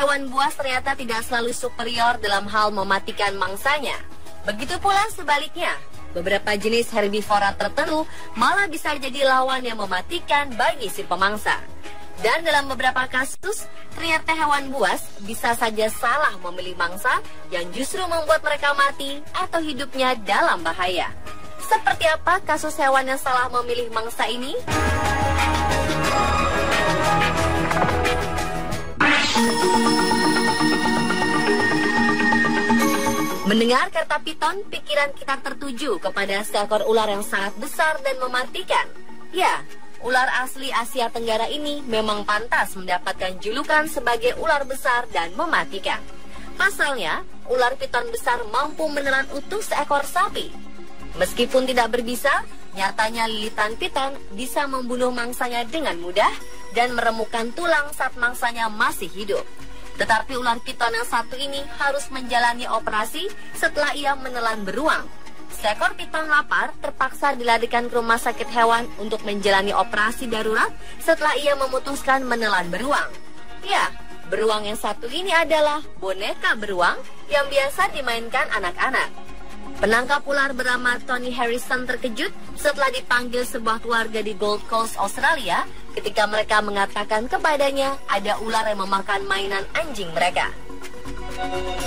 hewan buas ternyata tidak selalu superior dalam hal mematikan mangsanya. Begitu pula sebaliknya, beberapa jenis herbivora tertentu malah bisa jadi lawan yang mematikan bagi si pemangsa. Dan dalam beberapa kasus, ternyata hewan buas bisa saja salah memilih mangsa yang justru membuat mereka mati atau hidupnya dalam bahaya. Seperti apa kasus hewan yang salah memilih mangsa ini? Mendengar kata piton, pikiran kita tertuju kepada seekor ular yang sangat besar dan mematikan. Ya, ular asli Asia Tenggara ini memang pantas mendapatkan julukan sebagai ular besar dan mematikan. Pasalnya, ular piton besar mampu menelan utuh seekor sapi. Meskipun tidak berbisa, nyatanya lilitan piton bisa membunuh mangsanya dengan mudah dan meremukkan tulang saat mangsanya masih hidup. Tetapi ular piton yang satu ini harus menjalani operasi setelah ia menelan beruang. Seekor piton lapar terpaksa dilarikan ke rumah sakit hewan untuk menjalani operasi darurat setelah ia memutuskan menelan beruang. Ya, beruang yang satu ini adalah boneka beruang yang biasa dimainkan anak-anak. Penangkap ular bernama Tony Harrison terkejut setelah dipanggil sebuah keluarga di Gold Coast, Australia, ketika mereka mengatakan kepadanya ada ular yang memakan mainan anjing mereka.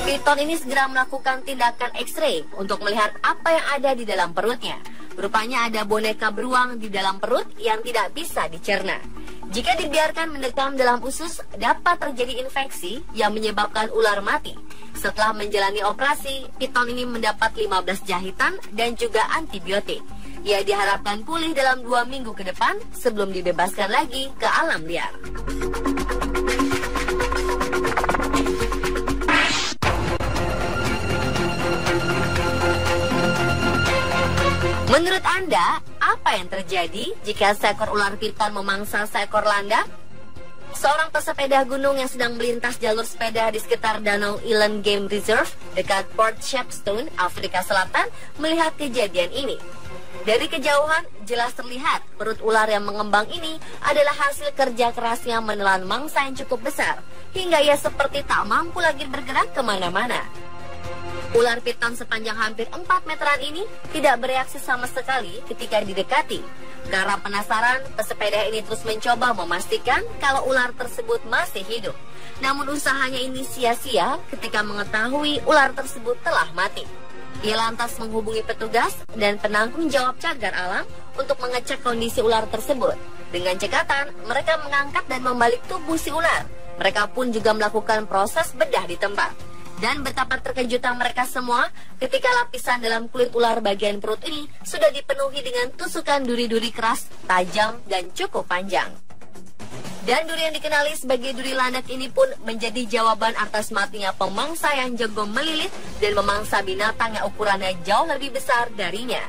Piton ini segera melakukan tindakan X-ray untuk melihat apa yang ada di dalam perutnya. Rupanya ada boneka beruang di dalam perut yang tidak bisa dicerna. Jika dibiarkan mendekam dalam usus, dapat terjadi infeksi yang menyebabkan ular mati. Setelah menjalani operasi, piton ini mendapat 15 jahitan dan juga antibiotik. Ia diharapkan pulih dalam 2 minggu ke depan sebelum dibebaskan lagi ke alam liar. Menurut Anda, apa yang terjadi jika seekor ular piton memangsa seekor landak? Seorang pesepeda gunung yang sedang melintas jalur sepeda di sekitar Danau Eland Game Reserve dekat Port Shepstone, Afrika Selatan, melihat kejadian ini. Dari kejauhan, jelas terlihat perut ular yang mengembang ini adalah hasil kerja kerasnya menelan mangsa yang cukup besar, hingga ia seperti tak mampu lagi bergerak kemana-mana. Ular piton sepanjang hampir 4 meteran ini tidak bereaksi sama sekali ketika didekati. Karena penasaran, pesepeda ini terus mencoba memastikan kalau ular tersebut masih hidup. Namun usahanya ini sia-sia ketika mengetahui ular tersebut telah mati. Ia lantas menghubungi petugas dan penanggung jawab cagar alam untuk mengecek kondisi ular tersebut. Dengan cekatan, mereka mengangkat dan membalik tubuh si ular. Mereka pun juga melakukan proses bedah di tempat. Dan betapa terkejutan mereka semua ketika lapisan dalam kulit ular bagian perut ini sudah dipenuhi dengan tusukan duri-duri keras, tajam, dan cukup panjang. Dan duri yang dikenali sebagai duri landak ini pun menjadi jawaban atas matinya pemangsa yang jago melilit dan memangsa binatang yang ukurannya jauh lebih besar darinya.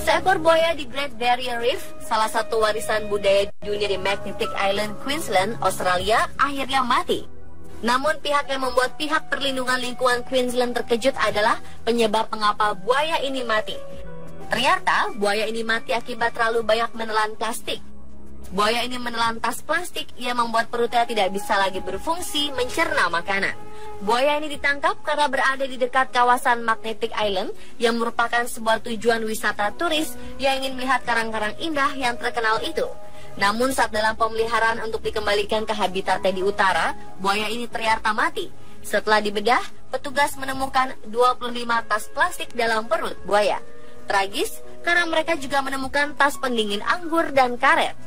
Seekor buaya di Great Barrier Reef, salah satu warisan budaya dunia di Magnetic Island, Queensland, Australia, akhirnya mati. Namun pihak yang membuat pihak perlindungan lingkungan Queensland terkejut adalah penyebab mengapa buaya ini mati. Ternyata buaya ini mati akibat terlalu banyak menelan plastik. Buaya ini menelan tas plastik yang membuat perutnya tidak bisa lagi berfungsi mencerna makanan. Buaya ini ditangkap karena berada di dekat kawasan Magnetic Island yang merupakan sebuah tujuan wisata turis yang ingin melihat karang-karang indah yang terkenal itu. Namun saat dalam pemeliharaan untuk dikembalikan ke habitatnya di utara, buaya ini ternyata mati. Setelah dibedah, petugas menemukan 25 tas plastik dalam perut buaya. Tragis karena mereka juga menemukan tas pendingin anggur dan karet.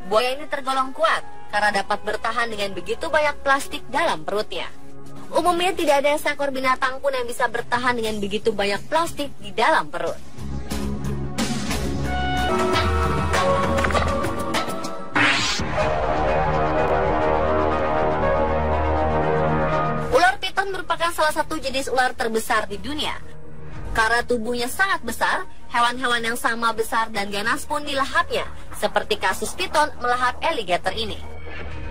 Buaya ini tergolong kuat karena dapat bertahan dengan begitu banyak plastik dalam perutnya. Umumnya tidak ada seekor binatang pun yang bisa bertahan dengan begitu banyak plastik di dalam perut. Ular piton merupakan salah satu jenis ular terbesar di dunia. Karena tubuhnya sangat besar, hewan-hewan yang sama besar dan ganas pun dilahapnya, seperti kasus piton melahap alligator ini.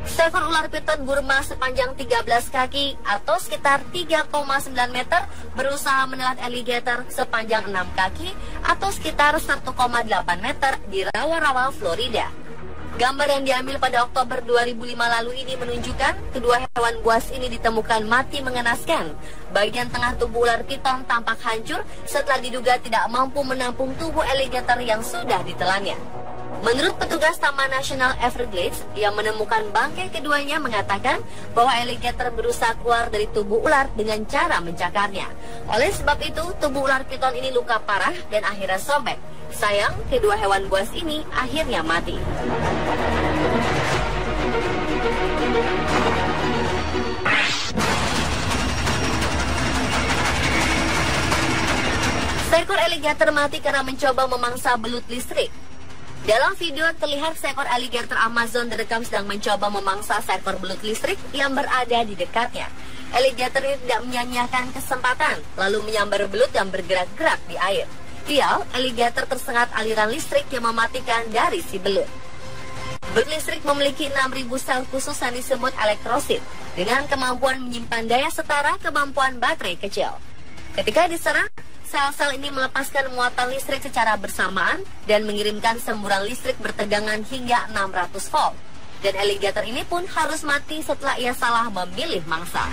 Seekor ular piton Burma sepanjang 13 kaki atau sekitar 3,9 meter berusaha menelan alligator sepanjang 6 kaki atau sekitar 1,8 meter di rawa-rawa Florida. Gambar yang diambil pada Oktober 2005 lalu ini menunjukkan kedua hewan buas ini ditemukan mati mengenaskan. Bagian tengah tubuh ular piton tampak hancur setelah diduga tidak mampu menampung tubuh alligator yang sudah ditelannya. Menurut petugas Taman Nasional Everglades yang menemukan bangkai keduanya mengatakan bahwa alligator berusaha keluar dari tubuh ular dengan cara mencakarnya. Oleh sebab itu, tubuh ular piton ini luka parah dan akhirnya sobek. Sayang, kedua hewan buas ini akhirnya mati. Seekor alligator mati karena mencoba memangsa belut listrik. Dalam video terlihat seekor alligator Amazon direkam sedang mencoba memangsa seekor belut listrik yang berada di dekatnya. Alligator ini tidak menyia-nyiakan kesempatan, lalu menyambar belut yang bergerak-gerak di air. Sial, alligator tersengat aliran listrik yang mematikan dari si belut. Belut listrik memiliki 6.000 sel khusus yang disebut elektrosit, dengan kemampuan menyimpan daya setara kemampuan baterai kecil. Ketika diserang, sel-sel ini melepaskan muatan listrik secara bersamaan dan mengirimkan semburan listrik bertegangan hingga 600 volt. Dan alligator ini pun harus mati setelah ia salah memilih mangsa.